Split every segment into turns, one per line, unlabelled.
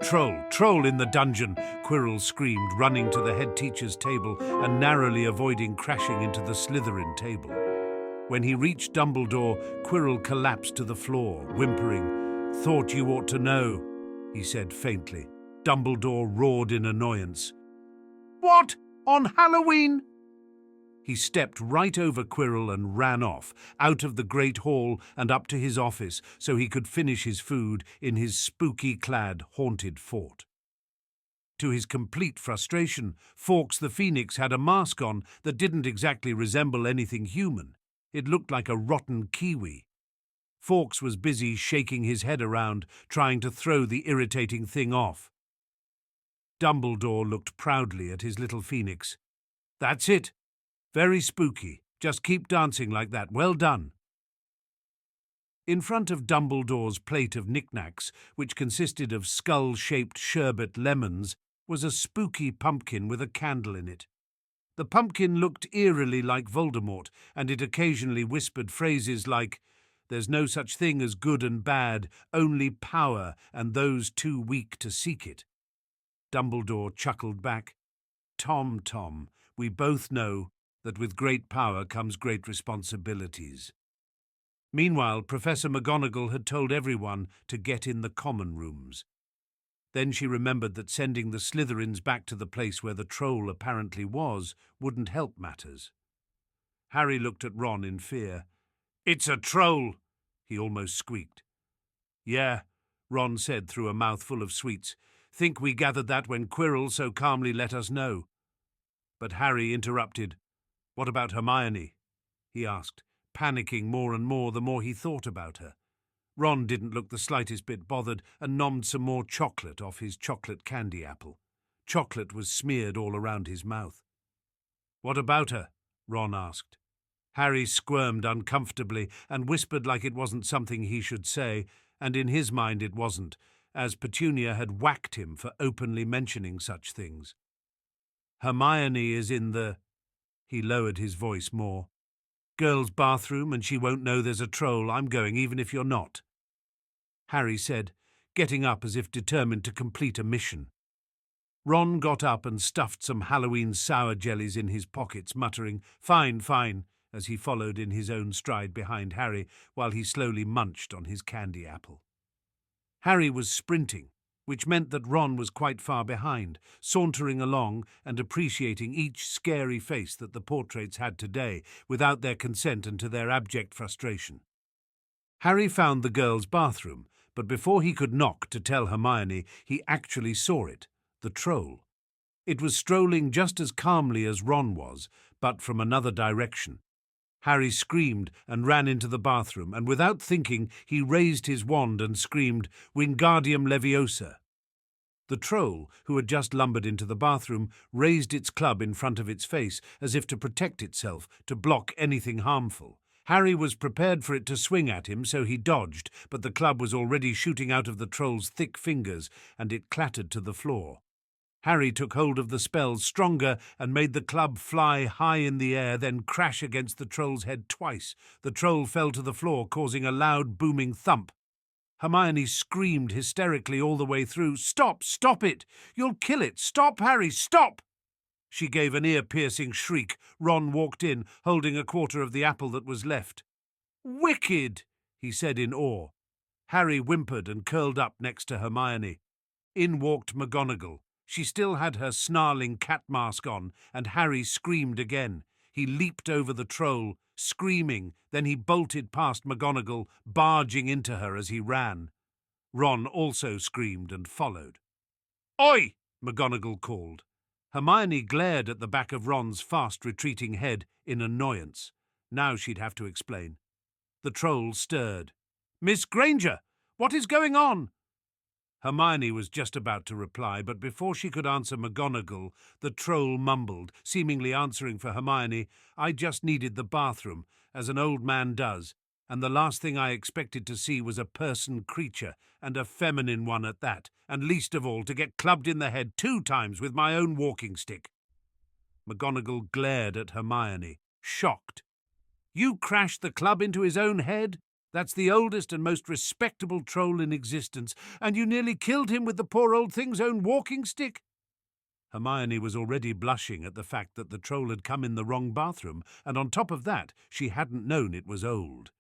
Troll! Troll in the dungeon! Quirrell screamed, running to the head teacher's table and narrowly avoiding crashing into the Slytherin table. When he reached Dumbledore, Quirrell collapsed to the floor, whimpering. "Thought you ought to know," he said faintly. Dumbledore roared in annoyance. "What? On Halloween?" He stepped right over Quirrell and ran off, out of the Great Hall and up to his office so he could finish his food in his spooky-clad, haunted fort. To his complete frustration, Fawkes the Phoenix had a mask on that didn't exactly resemble anything human. It looked like a rotten kiwi. Fawkes was busy shaking his head around, trying to throw the irritating thing off. Dumbledore looked proudly at his little phoenix. "That's it. Very spooky. Just keep dancing like that. Well done." In front of Dumbledore's plate of knickknacks, which consisted of skull-shaped sherbet lemons, was a spooky pumpkin with a candle in it. The pumpkin looked eerily like Voldemort, and it occasionally whispered phrases like, "There's no such thing as good and bad, only power and those too weak to seek it." Dumbledore chuckled back. Tom, we both know that with great power comes great responsibilities." Meanwhile, Professor McGonagall had told everyone to get in the common rooms. Then she remembered that sending the Slytherins back to the place where the troll apparently was wouldn't help matters. Harry looked at Ron in fear. "It's a troll!" he almost squeaked. "Yeah," Ron said through a mouthful of sweets. "Think we gathered that when Quirrell so calmly let us know." But Harry interrupted. "What about Hermione?" he asked, panicking more and more the more he thought about her. Ron didn't look the slightest bit bothered and nommed some more chocolate off his chocolate candy apple. Chocolate was smeared all around his mouth. "What about her?" Ron asked. Harry squirmed uncomfortably and whispered like it wasn't something he should say, and in his mind it wasn't, as Petunia had whacked him for openly mentioning such things. "Hermione is in the—" He lowered his voice more. "Girls' bathroom, and she won't know there's a troll. I'm going, even if you're not," Harry said, getting up as if determined to complete a mission. Ron got up and stuffed some Halloween sour jellies in his pockets, muttering, Fine, as he followed in his own stride behind Harry while he slowly munched on his candy apple. Harry was sprinting, which meant that Ron was quite far behind, sauntering along and appreciating each scary face that the portraits had today, without their consent and to their abject frustration. Harry found the girls' bathroom, but before he could knock to tell Hermione, he actually saw it, the troll. It was strolling just as calmly as Ron was, but from another direction. Harry screamed and ran into the bathroom, and without thinking, he raised his wand and screamed, Wingardium Leviosa. The troll, who had just lumbered into the bathroom, raised its club in front of its face as if to protect itself, to block anything harmful. Harry was prepared for it to swing at him, so he dodged, but the club was already shooting out of the troll's thick fingers, and it clattered to the floor. Harry took hold of the spell stronger and made the club fly high in the air, then crash against the troll's head twice. The troll fell to the floor, causing a loud, booming thump. Hermione screamed hysterically all the way through, Stop it! You'll kill it! Stop, Harry, stop!" She gave an ear-piercing shriek. Ron walked in, holding a quarter of the apple that was left. "Wicked!" he said in awe. Harry whimpered and curled up next to Hermione. In walked McGonagall. She still had her snarling cat mask on, and Harry screamed again. He leaped over the troll, screaming, then he bolted past McGonagall, barging into her as he ran. Ron also screamed and followed. "Oi!" McGonagall called. Hermione glared at the back of Ron's fast-retreating head in annoyance. Now she'd have to explain. The troll stirred. "Miss Granger, what is going on?" Hermione was just about to reply, but before she could answer McGonagall, the troll mumbled, seemingly answering for Hermione, "I just needed the bathroom, as an old man does, and the last thing I expected to see was a person creature, and a feminine one at that, and least of all to get clubbed in the head 2 times with my own walking stick." McGonagall glared at Hermione, shocked. "You crashed the club into his own head?" That's the oldest and most respectable troll in existence, and you nearly killed him with the poor old thing's own walking stick." Hermione was already blushing at the fact that the troll had come in the wrong bathroom, and on top of that, she hadn't known it was old.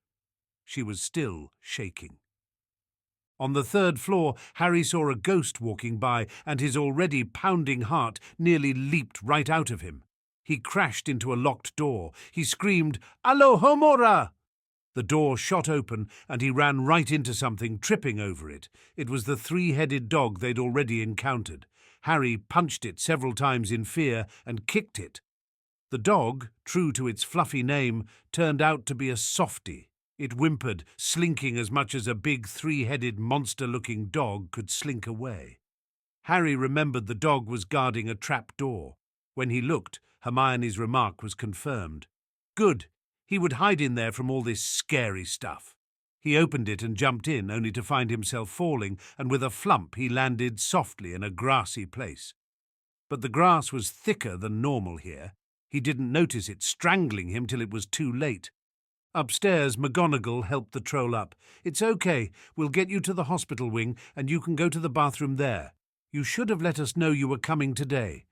She was still shaking. On the third floor, Harry saw a ghost walking by, and his already pounding heart nearly leaped right out of him. He crashed into a locked door. He screamed, "Alohomora!" The door shot open, and he ran right into something, tripping over it. It was the three-headed dog they'd already encountered. Harry punched it several times in fear and kicked it. The dog, true to its fluffy name, turned out to be a softie. It whimpered, slinking as much as a big three-headed monster-looking dog could slink away. Harry remembered the dog was guarding a trap door. When he looked, Hermione's remark was confirmed. Good. He would hide in there from all this scary stuff. He opened it and jumped in, only to find himself falling, and with a flump he landed softly in a grassy place. But the grass was thicker than normal here. He didn't notice it strangling him till it was too late. Upstairs, McGonagall helped the troll up. "It's okay. We'll get you to the hospital wing, and you can go to the bathroom there. You should have let us know you were coming today,"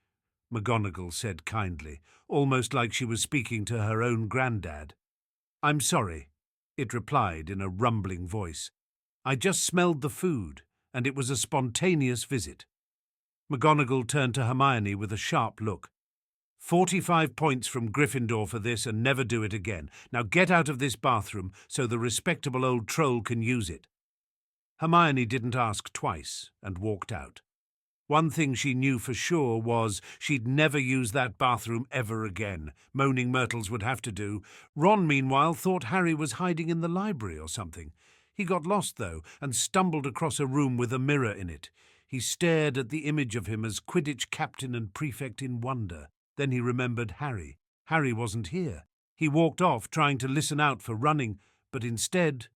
McGonagall said kindly, almost like she was speaking to her own granddad. "I'm sorry," it replied in a rumbling voice. "I just smelled the food, and it was a spontaneous visit." McGonagall turned to Hermione with a sharp look. 45 points from Gryffindor for this, and never do it again. Now get out of this bathroom so the respectable old troll can use it. Hermione didn't ask twice and walked out. One thing she knew for sure was she'd never use that bathroom ever again. Moaning Myrtles would have to do. Ron, meanwhile, thought Harry was hiding in the library or something. He got lost, though, and stumbled across a room with a mirror in it. He stared at the image of him as Quidditch captain and prefect in wonder. Then he remembered Harry. Harry wasn't here. He walked off, trying to listen out for running, but instead...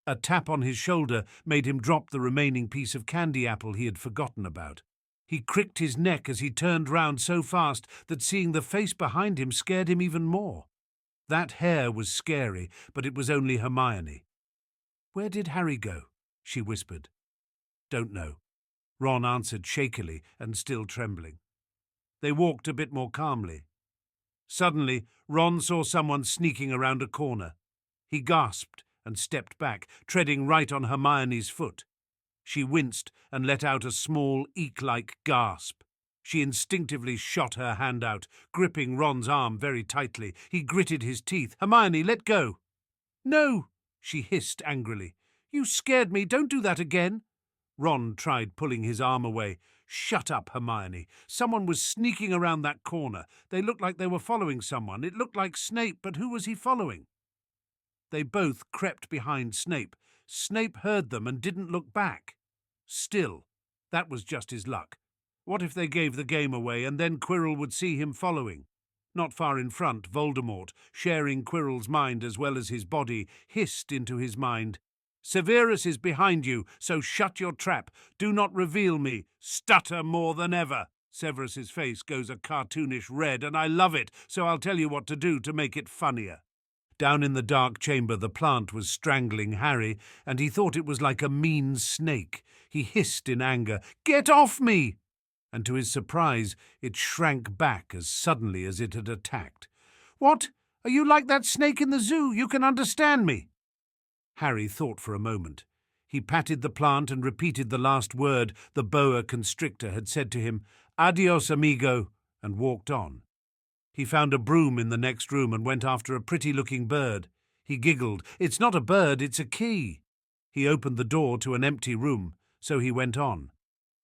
A tap on his shoulder made him drop the remaining piece of candy apple he had forgotten about. He cricked his neck as he turned round so fast that seeing the face behind him scared him even more. That hair was scary, but it was only Hermione. "Where did Harry go?" she whispered. "Don't know," Ron answered shakily and still trembling. They walked a bit more calmly. Suddenly, Ron saw someone sneaking around a corner. He gasped and stepped back, treading right on Hermione's foot. She winced and let out a small, eek-like gasp. She instinctively shot her hand out, gripping Ron's arm very tightly. He gritted his teeth. "Hermione, let go!" "No!" she hissed angrily. "You scared me. Don't do that again." Ron tried pulling his arm away. "Shut up, Hermione. Someone was sneaking around that corner. They looked like they were following someone. It looked like Snape, but who was he following?" They both crept behind Snape. Snape heard them and didn't look back. Still, that was just his luck. What if they gave the game away and then Quirrell would see him following? Not far in front, Voldemort, sharing Quirrell's mind as well as his body, hissed into his mind, "Severus is behind you, so shut your trap. Do not reveal me. Stutter more than ever." Severus's face goes a cartoonish red, and I love it, so I'll tell you what to do to make it funnier. Down in the dark chamber, the plant was strangling Harry, and he thought it was like a mean snake. He hissed in anger, "Get off me!" And to his surprise, it shrank back as suddenly as it had attacked. "What? Are you like that snake in the zoo? You can understand me." Harry thought for a moment. He patted the plant and repeated the last word the boa constrictor had said to him, "Adios, amigo," and walked on. He found a broom in the next room and went after a pretty-looking bird. He giggled. "It's not a bird, it's a key." He opened the door to an empty room, so he went on.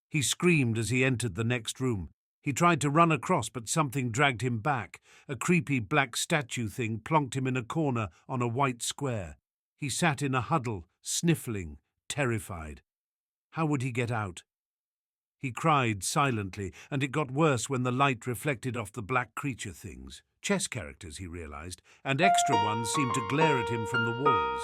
He screamed as he entered the next room. He tried to run across, but something dragged him back. A creepy black statue thing plonked him in a corner on a white square. He sat in a huddle, sniffling, terrified. How would he get out? He cried silently, and it got worse when the light reflected off the black creature things. Chess characters, he realized, and extra ones seemed to glare at him from the walls.